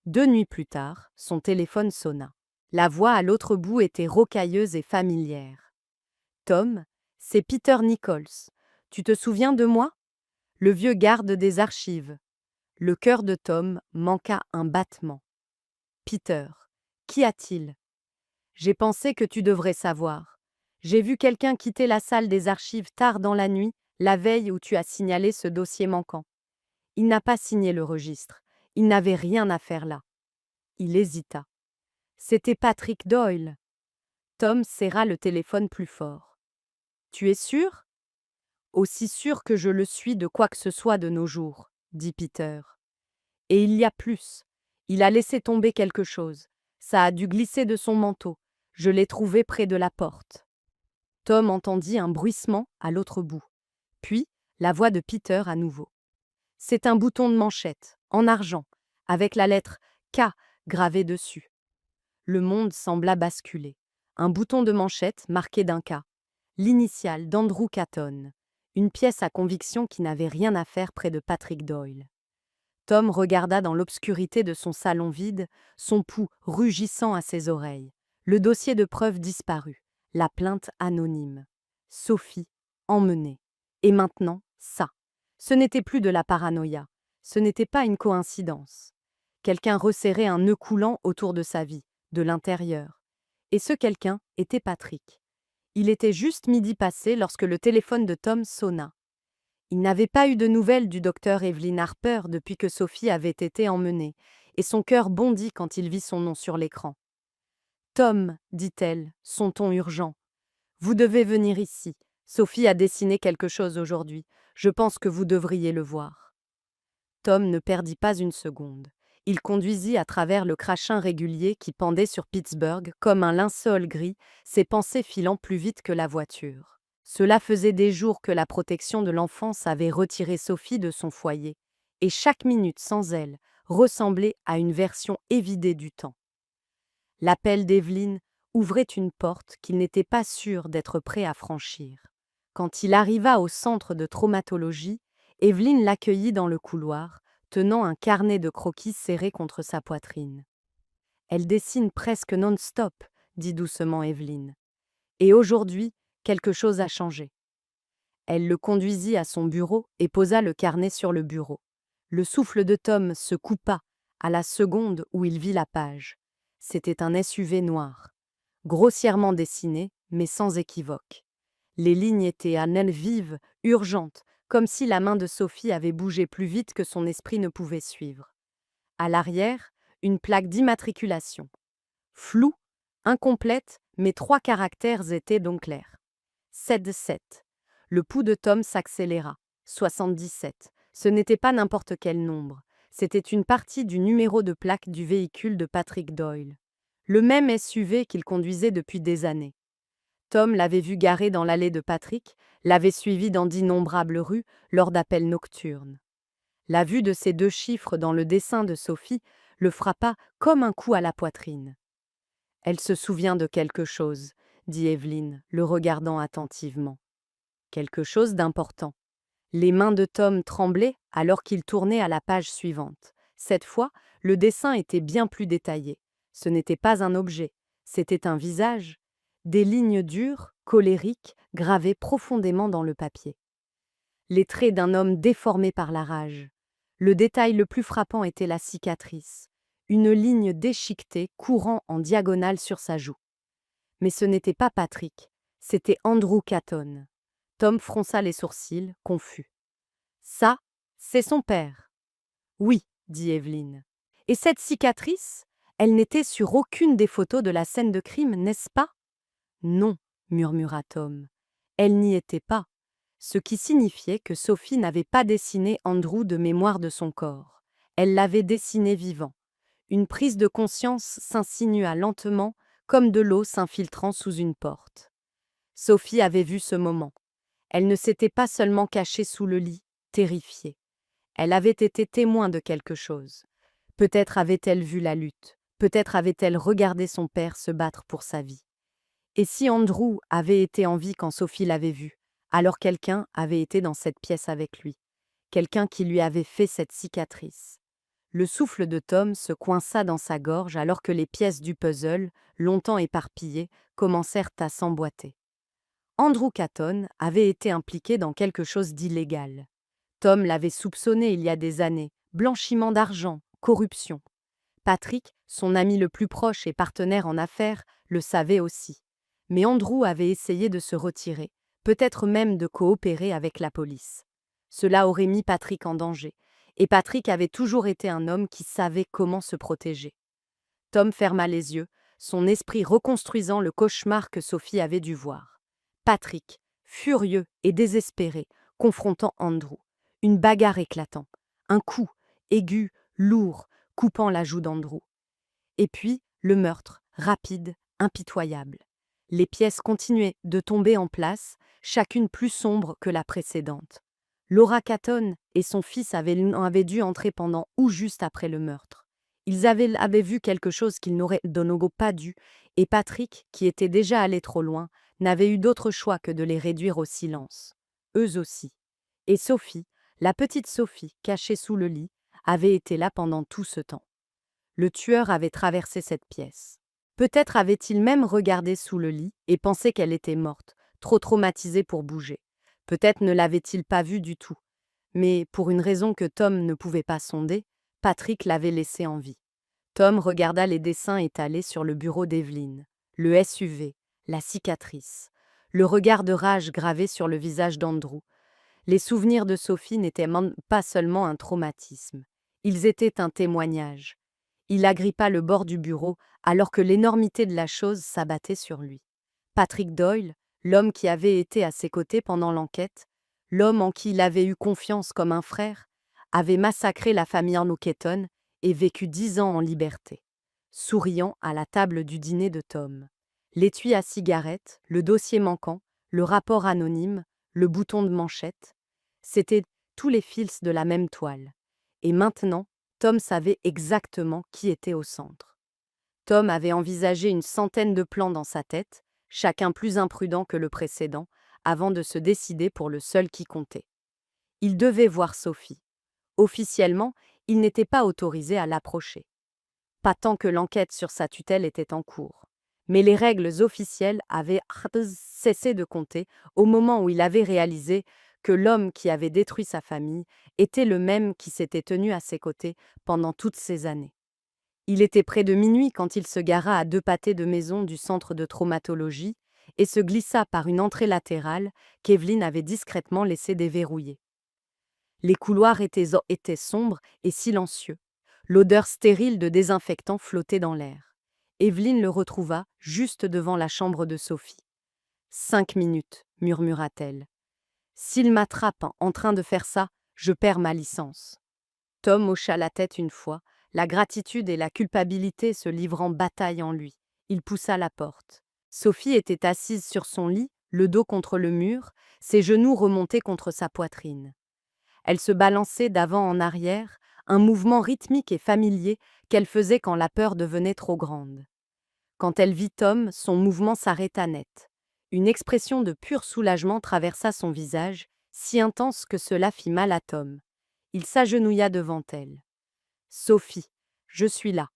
2 nuits plus tard, son téléphone sonna. La voix à l'autre bout était rocailleuse et familière. « Tom, c'est Peter Nichols. Tu te souviens de moi ? Le vieux garde des archives. » Le cœur de Tom manqua un battement. « Peter, qu'y a-t-il ? J'ai pensé que tu devrais savoir. J'ai vu quelqu'un quitter la salle des archives tard dans la nuit, la veille où tu as signalé ce dossier manquant. Il n'a pas signé le registre. Il n'avait rien à faire là. » Il hésita. C'était Patrick Doyle. Tom serra le téléphone plus fort. « Tu es sûr ? » « Aussi sûr que je le suis de quoi que ce soit de nos jours, » dit Peter. « Et il y a plus. Il a laissé tomber quelque chose. Ça a dû glisser de son manteau. Je l'ai trouvé près de la porte. » Tom entendit un bruissement à l'autre bout. Puis, la voix de Peter à nouveau. « C'est un bouton de manchette, en argent, avec la lettre K gravée dessus. » Le monde sembla basculer. Un bouton de manchette marqué d'un K. L'initiale d'Andrew Catton. Une pièce à conviction qui n'avait rien à faire près de Patrick Doyle. Tom regarda dans l'obscurité de son salon vide, son pouls rugissant à ses oreilles. Le dossier de preuve disparut. La plainte anonyme. Sophie, emmenée. Et maintenant, ça. Ce n'était plus de la paranoïa. Ce n'était pas une coïncidence. Quelqu'un resserrait un nœud coulant autour de sa vie, de l'intérieur. Et ce quelqu'un était Patrick. Il était juste midi passé lorsque le téléphone de Tom sonna. Il n'avait pas eu de nouvelles du docteur Evelyn Harper depuis que Sophie avait été emmenée, et son cœur bondit quand il vit son nom sur l'écran. « Tom, dit-elle, son ton urgent, vous devez venir ici. Sophie a dessiné quelque chose aujourd'hui. Je pense que vous devriez le voir. » Tom ne perdit pas une seconde. Il conduisit à travers le crachin régulier qui pendait sur Pittsburgh comme un linceul gris, ses pensées filant plus vite que la voiture. Cela faisait des jours que la protection de l'enfance avait retiré Sophie de son foyer, et chaque minute sans elle ressemblait à une version évidée du temps. L'appel d'Evelyn ouvrait une porte qu'il n'était pas sûr d'être prêt à franchir. Quand il arriva au centre de traumatologie, Evelyn l'accueillit dans le couloir, tenant un carnet de croquis serré contre sa poitrine. Elle dessine presque non-stop, dit doucement Evelyn. Et aujourd'hui, quelque chose a changé. Elle le conduisit à son bureau et posa le carnet sur le bureau. Le souffle de Tom se coupa à la seconde où il vit la page. C'était un SUV noir, grossièrement dessiné, mais sans équivoque. Les lignes étaient à naine vive, urgentes, comme si la main de Sophie avait bougé plus vite que son esprit ne pouvait suivre. À l'arrière, une plaque d'immatriculation. Floue, incomplète, mais 3 caractères étaient donc clairs. 7. Le pouls de Tom s'accéléra. 77. Ce n'était pas n'importe quel nombre. C'était une partie du numéro de plaque du véhicule de Patrick Doyle. Le même SUV qu'il conduisait depuis des années. Tom l'avait vu garé dans l'allée de Patrick, l'avait suivi dans d'innombrables rues lors d'appels nocturnes. La vue de ces 2 chiffres dans le dessin de Sophie le frappa comme un coup à la poitrine. Elle se souvient de quelque chose, dit Evelyn, le regardant attentivement. Quelque chose d'important. Les mains de Tom tremblaient alors qu'il tournait à la page suivante. Cette fois, le dessin était bien plus détaillé. Ce n'était pas un objet, c'était un visage. Des lignes dures, colériques, gravées profondément dans le papier. Les traits d'un homme déformé par la rage. Le détail le plus frappant était la cicatrice. Une ligne déchiquetée courant en diagonale sur sa joue. Mais ce n'était pas Patrick, c'était Andrew Caton. Tom fronça les sourcils, confus. Ça, c'est son père. Oui, dit Evelyn. Et cette cicatrice, elle n'était sur aucune des photos de la scène de crime, n'est-ce pas? Non, murmura Tom. Elle n'y était pas, ce qui signifiait que Sophie n'avait pas dessiné Andrew de mémoire de son corps. Elle l'avait dessiné vivant. Une prise de conscience s'insinua lentement, comme de l'eau s'infiltrant sous une porte. Sophie avait vu ce moment. Elle ne s'était pas seulement cachée sous le lit, terrifiée. Elle avait été témoin de quelque chose. Peut-être avait-elle vu la lutte, peut-être avait-elle regardé son père se battre pour sa vie. Et si Andrew avait été en vie quand Sophie l'avait vu, alors quelqu'un avait été dans cette pièce avec lui, quelqu'un qui lui avait fait cette cicatrice. Le souffle de Tom se coinça dans sa gorge alors que les pièces du puzzle, longtemps éparpillées, commencèrent à s'emboîter. Andrew Caton avait été impliqué dans quelque chose d'illégal. Tom l'avait soupçonné il y a des années, blanchiment d'argent, corruption. Patrick, son ami le plus proche et partenaire en affaires, le savait aussi. Mais Andrew avait essayé de se retirer, peut-être même de coopérer avec la police. Cela aurait mis Patrick en danger, et Patrick avait toujours été un homme qui savait comment se protéger. Tom ferma les yeux, son esprit reconstruisant le cauchemar que Sophie avait dû voir. Patrick, furieux et désespéré, confrontant Andrew. Une bagarre éclatant. Un coup, aigu, lourd, coupant la joue d'Andrew. Et puis, le meurtre, rapide, impitoyable. Les pièces continuaient de tomber en place, chacune plus sombre que la précédente. Laura Caton et son fils avaient dû entrer pendant ou juste après le meurtre. Ils avaient vu quelque chose qu'ils n'auraient donogo pas dû, et Patrick, qui était déjà allé trop loin, n'avait eu d'autre choix que de les réduire au silence. Eux aussi. Et Sophie, la petite Sophie, cachée sous le lit, avait été là pendant tout ce temps. Le tueur avait traversé cette pièce. Peut-être avait-il même regardé sous le lit et pensé qu'elle était morte, trop traumatisée pour bouger. Peut-être ne l'avait-il pas vue du tout. Mais, pour une raison que Tom ne pouvait pas sonder, Patrick l'avait laissée en vie. Tom regarda les dessins étalés sur le bureau d'Evelyn, le SUV, la cicatrice, le regard de rage gravé sur le visage d'Andrew. Les souvenirs de Sophie n'étaient pas seulement un traumatisme, ils étaient un témoignage. Il agrippa le bord du bureau alors que l'énormité de la chose s'abattait sur lui. Patrick Doyle, l'homme qui avait été à ses côtés pendant l'enquête, l'homme en qui il avait eu confiance comme un frère, avait massacré la famille Andrew Caton et vécu 10 ans en liberté. Souriant à la table du dîner de Tom. L'étui à cigarette, le dossier manquant, le rapport anonyme, le bouton de manchette, c'étaient tous les fils de la même toile. Et maintenant, Tom savait exactement qui était au centre. Tom avait envisagé une centaine de plans dans sa tête, chacun plus imprudent que le précédent, avant de se décider pour le seul qui comptait. Il devait voir Sophie. Officiellement, il n'était pas autorisé à l'approcher. Pas tant que l'enquête sur sa tutelle était en cours. Mais les règles officielles avaient cessé de compter au moment où il avait réalisé que l'homme qui avait détruit sa famille était le même qui s'était tenu à ses côtés pendant toutes ces années. Il était près de minuit quand il se gara à 2 pâtés de maison du centre de traumatologie et se glissa par une entrée latérale qu'Evelyn avait discrètement laissée déverrouiller. Les couloirs étaient sombres et silencieux. L'odeur stérile de désinfectant flottait dans l'air. Evelyn le retrouva juste devant la chambre de Sophie. 5 minutes, murmura-t-elle. S'il m'attrape en train de faire ça, je perds ma licence. Tom hocha la tête une fois, la gratitude et la culpabilité se livrant bataille en lui. Il poussa la porte. Sophie était assise sur son lit, le dos contre le mur, ses genoux remontés contre sa poitrine. Elle se balançait d'avant en arrière, un mouvement rythmique et familier qu'elle faisait quand la peur devenait trop grande. Quand elle vit Tom, son mouvement s'arrêta net. Une expression de pur soulagement traversa son visage, si intense que cela fit mal à Tom. Il s'agenouilla devant elle. « Sophie, je suis là. »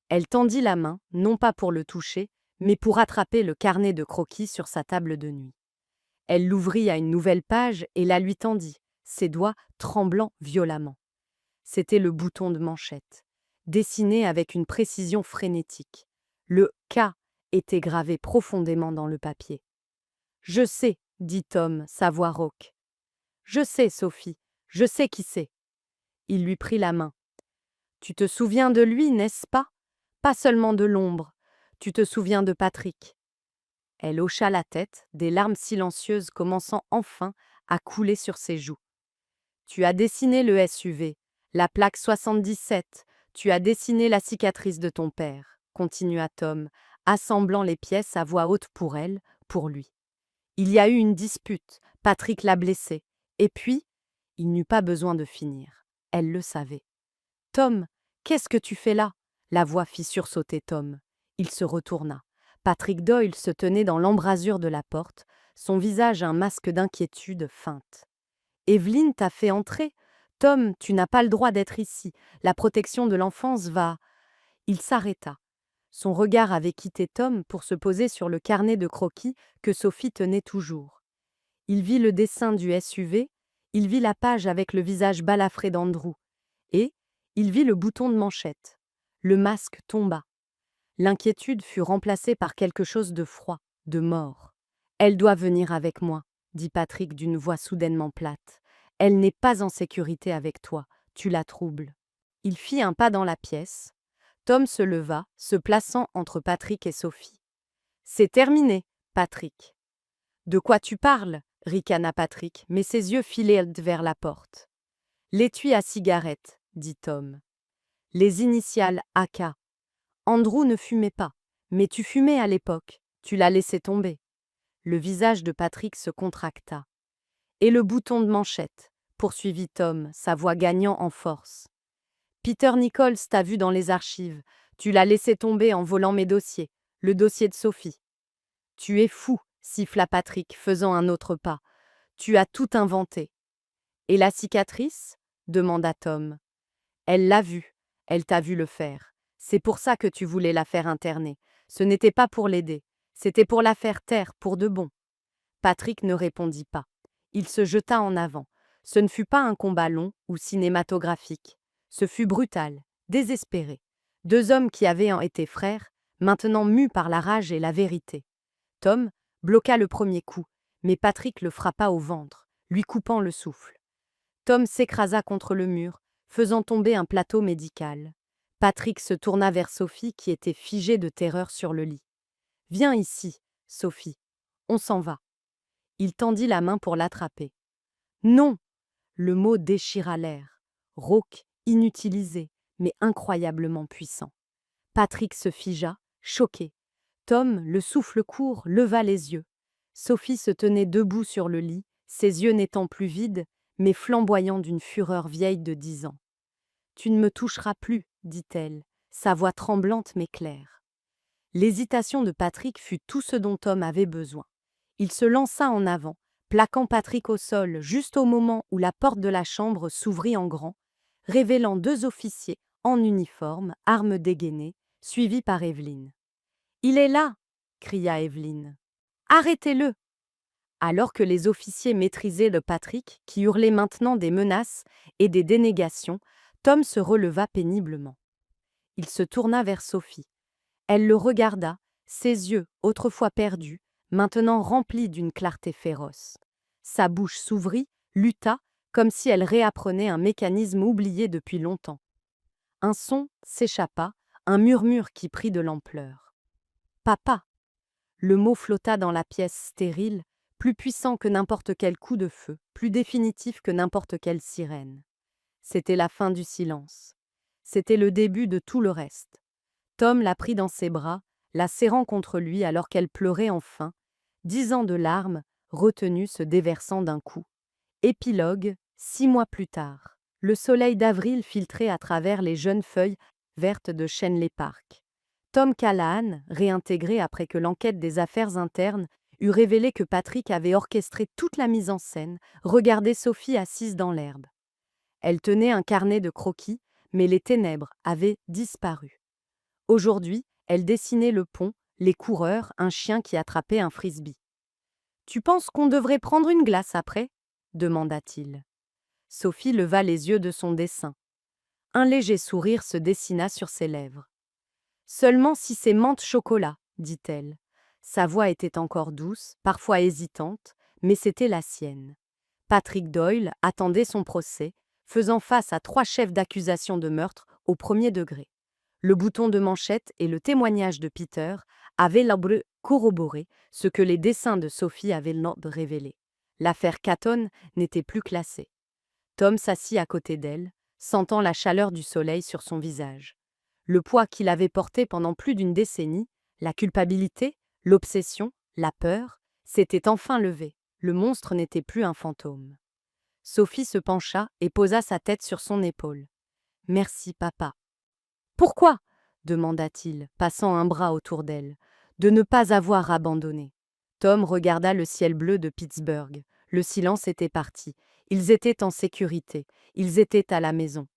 Elle tendit la main, non pas pour le toucher, mais pour attraper le carnet de croquis sur sa table de nuit. Elle l'ouvrit à une nouvelle page et la lui tendit, ses doigts tremblant violemment. C'était le bouton de manchette, dessiné avec une précision frénétique. Le « K » était gravé profondément dans le papier. « Je sais, » dit Tom, sa voix rauque. « Je sais, Sophie, je sais qui c'est. » Il lui prit la main. « Tu te souviens de lui, n'est-ce pas? Pas seulement de l'ombre. Tu te souviens de Patrick. » Elle hocha la tête, des larmes silencieuses commençant enfin à couler sur ses joues. « Tu as dessiné le SUV, la plaque 77, tu as dessiné la cicatrice de ton père, » continua Tom, assemblant les pièces à voix haute pour elle, pour lui. Il y a eu une dispute, Patrick l'a blessé, et puis, il n'eut pas besoin de finir. Elle le savait. « Tom, qu'est-ce que tu fais là ?» La voix fit sursauter Tom. Il se retourna. Patrick Doyle se tenait dans l'embrasure de la porte, son visage un masque d'inquiétude feinte. « Evelyn t'a fait entrer. Tom, tu n'as pas le droit d'être ici. La protection de l'enfance va… » Il s'arrêta. Son regard avait quitté Tom pour se poser sur le carnet de croquis que Sophie tenait toujours. Il vit le dessin du SUV, il vit la page avec le visage balafré d'Andrew, et il vit le bouton de manchette. Le masque tomba. L'inquiétude fut remplacée par quelque chose de froid, de mort. « Elle doit venir avec moi, » dit Patrick d'une voix soudainement plate. « Elle n'est pas en sécurité avec toi, tu la troubles. » Il fit un pas dans la pièce. Tom se leva, se plaçant entre Patrick et Sophie. « C'est terminé, Patrick. »« De quoi tu parles ?» ricana Patrick, mais ses yeux filaient vers la porte. « L'étui à cigarette, » dit Tom. « Les initiales AK. Andrew ne fumait pas, mais tu fumais à l'époque, tu l'as laissé tomber. » Le visage de Patrick se contracta. « Et le bouton de manchette, » poursuivit Tom, sa voix gagnant en force. « Peter Nichols t'a vu dans les archives, tu l'as laissé tomber en volant mes dossiers, le dossier de Sophie. »« Tu es fou, » siffla Patrick, faisant un autre pas. « Tu as tout inventé. »« Et la cicatrice ?» demanda Tom. « Elle l'a vue, elle t'a vu le faire. C'est pour ça que tu voulais la faire interner. Ce n'était pas pour l'aider, c'était pour la faire taire, pour de bon. » Patrick ne répondit pas. Il se jeta en avant. Ce ne fut pas un combat long ou cinématographique. Ce fut brutal, désespéré. Deux hommes qui avaient été frères, maintenant mus par la rage et la vérité. Tom bloqua le premier coup, mais Patrick le frappa au ventre, lui coupant le souffle. Tom s'écrasa contre le mur, faisant tomber un plateau médical. Patrick se tourna vers Sophie qui était figée de terreur sur le lit. « Viens ici, Sophie. On s'en va. » Il tendit la main pour l'attraper. « Non !» Le mot déchira l'air, rauque, inutilisé, mais incroyablement puissant. Patrick se figea, choqué. Tom, le souffle court, leva les yeux. Sophie se tenait debout sur le lit, ses yeux n'étant plus vides, mais flamboyants d'une fureur vieille de 10 ans. Tu ne me toucheras plus, dit-elle, sa voix tremblante mais claire. L'hésitation de Patrick fut tout ce dont Tom avait besoin. Il se lança en avant, plaquant Patrick au sol juste au moment où la porte de la chambre s'ouvrit en grand, révélant deux officiers en uniforme, armes dégainées, suivis par Evelyne. « Il est là !» cria Evelyne. « Arrêtez-le !» Alors que les officiers maîtrisaient le Patrick, qui hurlait maintenant des menaces et des dénégations, Tom se releva péniblement. Il se tourna vers Sophie. Elle le regarda, ses yeux, autrefois perdus, maintenant remplis d'une clarté féroce. Sa bouche s'ouvrit, lutta, comme si elle réapprenait un mécanisme oublié depuis longtemps. Un son s'échappa, un murmure qui prit de l'ampleur. « Papa !» Le mot flotta dans la pièce stérile, plus puissant que n'importe quel coup de feu, plus définitif que n'importe quelle sirène. C'était la fin du silence. C'était le début de tout le reste. Tom la prit dans ses bras, la serrant contre lui alors qu'elle pleurait enfin, 10 ans de larmes, retenues se déversant d'un coup. Épilogue, 6 mois plus tard. Le soleil d'avril filtrait à travers les jeunes feuilles vertes de Shenley Park. Tom Callahan, réintégré après que l'enquête des affaires internes eut révélé que Patrick avait orchestré toute la mise en scène, regardait Sophie assise dans l'herbe. Elle tenait un carnet de croquis, mais les ténèbres avaient disparu. Aujourd'hui, elle dessinait le pont, les coureurs, un chien qui attrapait un frisbee. « Tu penses qu'on devrait prendre une glace après » demanda-t-il. Sophie leva les yeux de son dessin. Un léger sourire se dessina sur ses lèvres. « Seulement si c'est menthe chocolat, dit-elle. Sa voix était encore douce, parfois hésitante, mais c'était la sienne. Patrick Doyle attendait son procès, faisant face à 3 chefs d'accusation de meurtre au premier degré. Le bouton de manchette et le témoignage de Peter avaient corroboré ce que les dessins de Sophie avaient révélé. L'affaire Catton n'était plus classée. Tom s'assit à côté d'elle, sentant la chaleur du soleil sur son visage. Le poids qu'il avait porté pendant plus d'une décennie, la culpabilité, l'obsession, la peur, s'était enfin levé. Le monstre n'était plus un fantôme. Sophie se pencha et posa sa tête sur son épaule. « Merci, papa. »« Pourquoi » demanda-t-il, passant un bras autour d'elle. « De ne pas avoir abandonné. » Tom regarda le ciel bleu de Pittsburgh. Le silence était parti. Ils étaient en sécurité. Ils étaient à la maison.